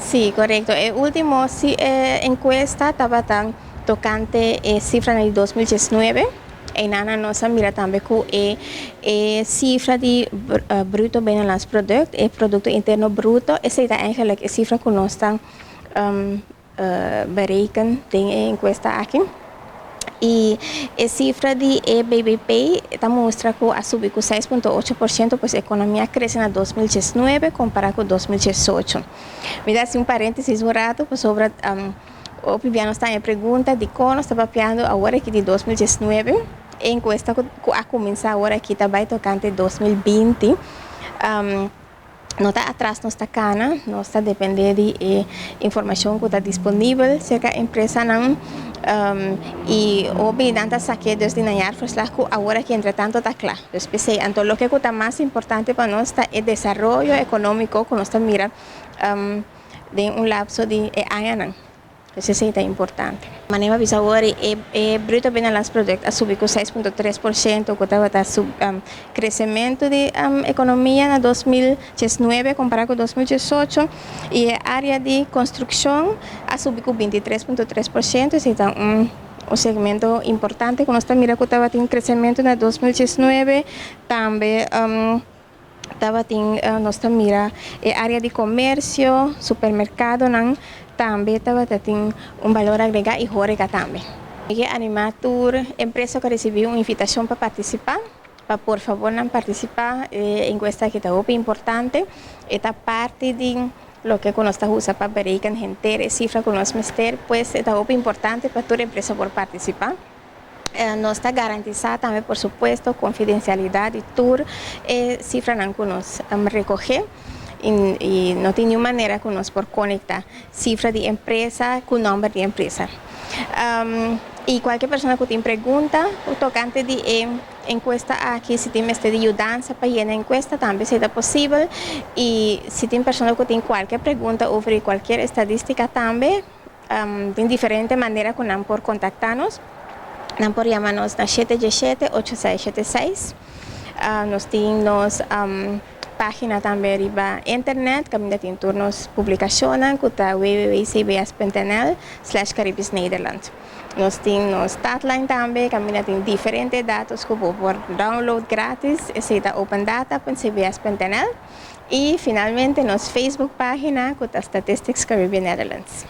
Sí, correcto. El último encuesta estaba tan tocante cifra en el 2019. En Ana nossa mira também que cifra de bruto binnenlands product, producto interno bruto, essa é eigenlijk a cifra que nós estamos berekenen em encuesta aqui. E a cifra de BBP está mostrando que ha subido 6,8%, pues a economia cresce em 2019 comparado com 2018. Me dá assim parênteses um rato pues, sobre o Pibiano está em pergunta de como está papiando agora aqui de 2019. A encuesta que a começar agora aqui também tocante 2020. Não está atrás, não está cana, não está dependendo de informação que está disponível, cerca da empresa não. E obviamente saquei desde Nayar, pues que agora que entretanto está claro. Então, o que está mais importante para nós é o desenvolvimento econômico que nós estamos mirando de lapso de anos. Isso é importante. A maneira de agora é bruto binnenlands product a subir com 6,3%, que estava crescimento de economia em 2019 comparado com 2018, e a área de construção a subir com 23,3%, isso é um segmento importante que nós estamos mirando que estava tendo crescimento em 2019, também estava tendo, nós estamos mirando a área de comércio, supermercado, não, também estava tendo valor agregado e jorega também. A Animatur, empresa que recebeu uma invitação para participar, para por favor não participar, encuesta que está muito importante, esta parte de lo que nós estamos usando para verificar gente, cifra que nós meter, pues está muito importante para toda empresa por participar. Nós está garantizada também, por supuesto, confidencialidade, tour, cifra não que nós recolher. E não tem nenhuma maneira que nós por conectar cifra de empresa com número de empresa. E qualquer pessoa que tem pergunta, o tocante de encuesta aqui, se tem mestre de ajudança para ir na encuesta, também será possível. E se tem pessoa que tem qualquer pergunta sobre qualquer estatística também, tem diferente maneira que não por contactar-nos. Não por chamar-nos na 717-8676. Nós temos página também riba internet, que tem turnos publicaciones, que está www.cbs.nl/Caribes-Nederland. Nós temos Statline também, que tem diferentes dados que por download grátis, é opendata.cbs.nl. E finalmente, nossa Facebook página, que está Statistics Caribbean Netherlands.